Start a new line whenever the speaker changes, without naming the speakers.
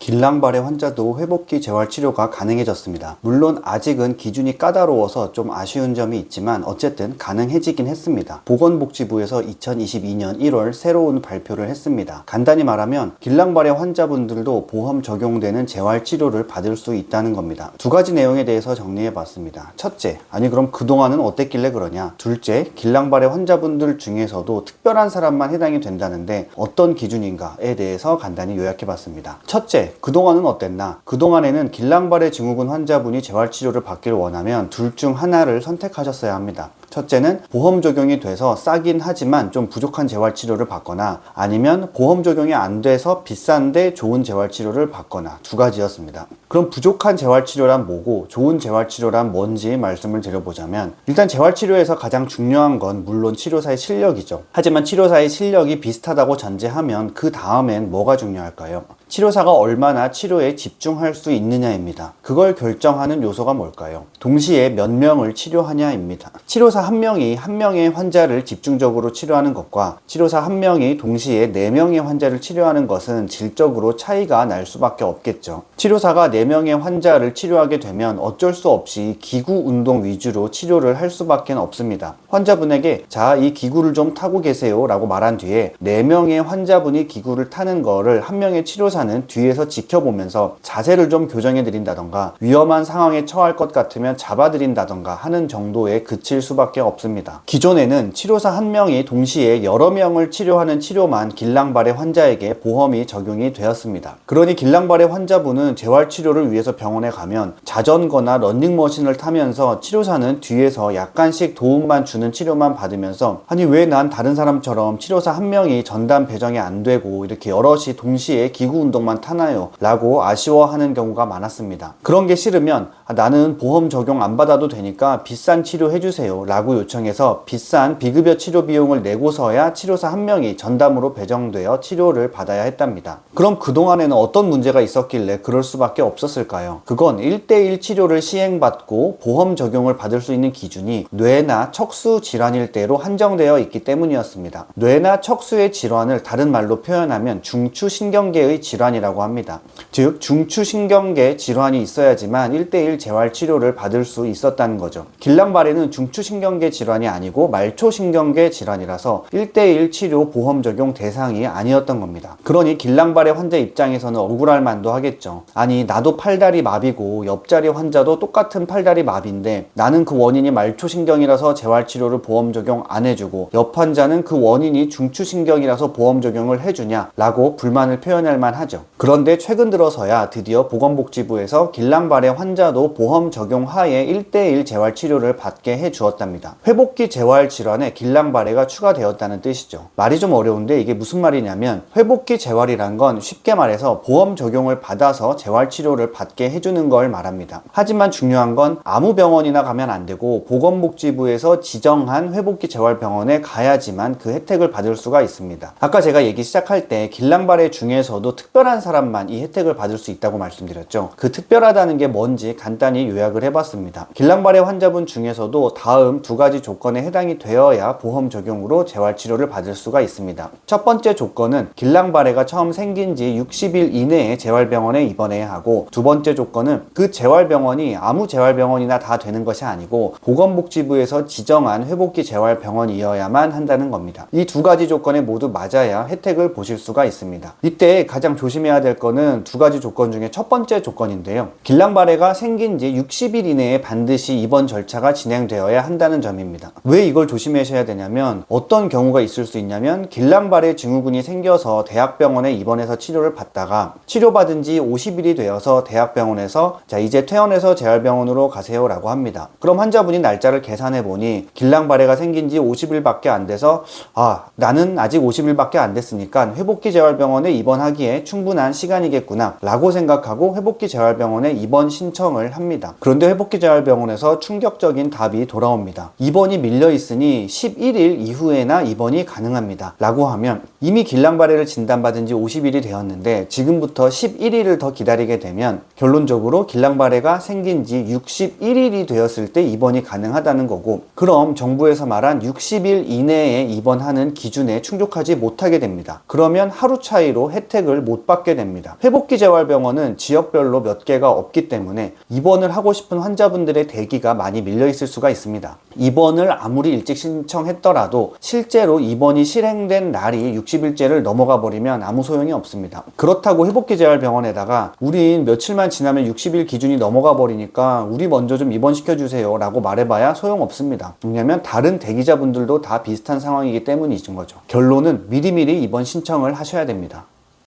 길랑발해 환자도 회복기 재활 치료가 가능해졌습니다. 물론 아직은 기준이 까다로워서 좀 아쉬운 점이 있지만 어쨌든 가능해지긴 했습니다. 보건복지부에서 2022년 1월 새로운 발표를 했습니다. 간단히 말하면 길랑발해 환자분들도 보험 적용되는 재활 치료를 받을 수 있다는 겁니다. 두 가지 내용에 대해서 정리해 봤습니다. 첫째, 아니 그럼 그동안은 어땠길래 그러냐? 둘째, 길랑발해 환자분들 중에서도 특별한 사람만 해당이 된다는데 어떤 기준인가에 대해서 간단히 요약해 봤습니다. 첫째, 그동안은 어땠나? 그동안에는 길랑발해 증후군 환자분이 재활치료를 받기를 원하면 둘 중 하나를 선택하셨어야 합니다. 첫째는 보험 적용이 돼서 싸긴 하지만 좀 부족한 재활치료를 받거나 아니면 보험 적용이 안 돼서 비싼데 좋은 재활치료를 받거나 두 가지였습니다. 그럼 부족한 재활치료란 뭐고 좋은 재활치료란 뭔지 말씀을 드려보자면 일단 재활치료에서 가장 중요한 건 물론 치료사의 실력이죠. 하지만 치료사의 실력이 비슷하다고 전제하면 그 다음엔 뭐가 중요할까요? 치료사가 얼마나 치료에 집중할 수 있느냐입니다. 그걸 결정하는 요소가 뭘까요? 동시에 몇 명을 치료하냐입니다. 치료사 한 명이 한 명의 환자를 집중적으로 치료하는 것과 치료사 한 명이 동시에 4명의 환자를 치료하는 것은 질적으로 차이가 날 수밖에 없겠죠. 치료사가 4명의 환자를 치료하게 되면 어쩔 수 없이 기구 운동 위주로 치료를 할 수밖에 없습니다. 환자분에게 자, 이 기구를 좀 타고 계세요 라고 말한 뒤에 4명의 환자분이 기구를 타는 거를 한 명의 치료사는 뒤에서 지켜보면서 자세를 좀 교정해 드린다던가 위험한 상황에 처할 것 같으면 잡아 드린다던가 하는 정도에 그칠 수밖에 없습니다. 기존에는 치료사 한 명이 동시에 여러 명을 치료하는 치료만 길랑발해 환자에게 보험이 적용이 되었습니다. 그러니 길랑발해 환자분은 재활치료를 위해서 병원에 가면 자전거나 러닝머신을 타면서 치료사는 뒤에서 약간씩 도움만 주는 치료만 받으면서 아니 왜 난 다른 사람처럼 치료사 한 명이 전담 배정이 안 되고 이렇게 여럿이 동시에 기구 운동만 타나요? 라고 아쉬워하는 경우가 많았습니다. 그런 게 싫으면 나는 보험 적용 안 받아도 되니까 비싼 치료 해주세요 라고 요청해서 비싼 비급여 치료 비용을 내고서야 치료사 한 명이 전담으로 배정되어 치료를 받아야 했답니다. 그럼 그동안에는 어떤 문제가 있었길래 그럴 수밖에 없었을까요? 그건 1대1 치료를 시행받고 보험 적용을 받을 수 있는 기준이 뇌나 척수 질환일 때로 한정되어 있기 때문이었습니다. 뇌나 척수의 질환을 다른 말로 표현하면 중추신경계의 질환이라고 합니다. 즉 중추신경계 질환이 있어야지만 1대1 재활치료를 받을 수 있었다는 거죠. 길랑발해는 중추신경계 질환이 아니고 말초신경계 질환이라서 1대1 치료 보험 적용 대상이 아니었던 겁니다. 그러니 길랑발해 환자 입장에서는 억울할 만도 하겠죠. 아니 나도 팔다리 마비고 옆자리 환자도 똑같은 팔다리 마비인데 나는 그 원인이 말초신경이라서 재활치료를 보험 적용 안 해주고 옆 환자는 그 원인이 중추신경이라서 보험 적용을 해주냐 라고 불만을 표현할 만하죠. 그런데 최근 들어서야 드디어 보건복지부에서 길랑발해 환자도 보험 적용 하에 1대1 재활치료를 받게 해주었답니다. 회복기 재활 질환에 길랑발해가 추가되었다는 뜻이죠. 말이 좀 어려운데 이게 무슨 말이냐면 회복기 재활이란 건 쉽게 말해서 보험 적용을 받아서 재활치료를 받게 해주는 걸 말합니다. 하지만 중요한 건 아무 병원이나 가면 안 되고 보건복지부에서 지정한 회복기 재활병원에 가야지만 그 혜택을 받을 수가 있습니다. 아까 제가 얘기 시작할 때 길랑발해 중에서도 특별한 사람만 이 혜택을 받을 수 있다고 말씀드렸죠. 그 특별하다는 게 뭔지 간단히 요약을 해봤습니다. 길랑발해 환자분 중에서도 다음 두 가지 조건에 해당이 되어야 보험 적용으로 재활치료를 받을 수가 있습니다. 첫 번째 조건은 길랑발해가 처음 생긴 지 60일 이내에 재활병원에 입원해야 하고 두 번째 조건은 그 재활병원이 아무 재활병원이나 다 되는 것이 아니고 보건복지부에서 지정한 회복기 재활병원이어야만 한다는 겁니다. 이 두 가지 조건에 모두 맞아야 혜택을 보실 수가 있습니다. 이때 가장 조심해야 될 거는 두 가지 조건 중에 첫 번째 조건인데요. 길랑발해가 생긴 지 60일 이내에 반드시 입원 절차가 진행되어야 한다는 점입니다. 왜 이걸 조심하셔야 되냐면 어떤 경우가 있을 수 있냐면 길랑발해 증후군이 생겨서 대학병원에 입원해서 치료를 받다가 치료받은 지 50일이 되어서 대학병원에서 자 이제 퇴원해서 재활병원으로 가세요 라고 합니다. 그럼 환자분이 날짜를 계산해 보니 길랑발해가 생긴 지 50일밖에 안 돼서 나는 아직 50일밖에 안 됐으니까 회복기 재활병원에 입원하기에 충분한 시간이겠구나 라고 생각하고 회복기 재활병원에 입원 신청을 합니다. 그런데 회복기 재활병원에서 충격적인 답이 돌아옵니다. 입원이 밀려 있으니 11일 이후에나 입원이 가능합니다 라고 하면 이미 길랑발해를 진단받은 지 50일이 되었는데 지금부터 11일을 더 기다리게 되면 결론적으로 길랑발해가 생긴 지 61일이 되었을 때 입원이 가능하다는 거고, 그럼 정부에서 말한 60일 이내에 입원하는 기준에 충족하지 못하게 됩니다. 그러면 하루 차이로 혜택을 못 받게 됩니다. 회복기 재활병원은 지역별로 몇 개가 없기 때문에 입원을 하고 싶은 환자분들의 대기가 많이 밀려 있을 수가 있습니다. 입원을 아무리 일찍 신청했더라도 실제로 입원이 실행된 날이 60일째를 넘어가 버리면 아무 소용이 없습니다. 그렇다고 회복기 재활병원에다가 우린 며칠만 지나면 60일 기준이 넘어가 버리니까 우리 먼저 좀 입원시켜 주세요 라고 말해봐야 소용없습니다. 왜냐면 다른 대기자분들도 다 비슷한 상황이기 때문이신 거죠. 결론은 미리미리 입원 신청을 하셔야 됩니다.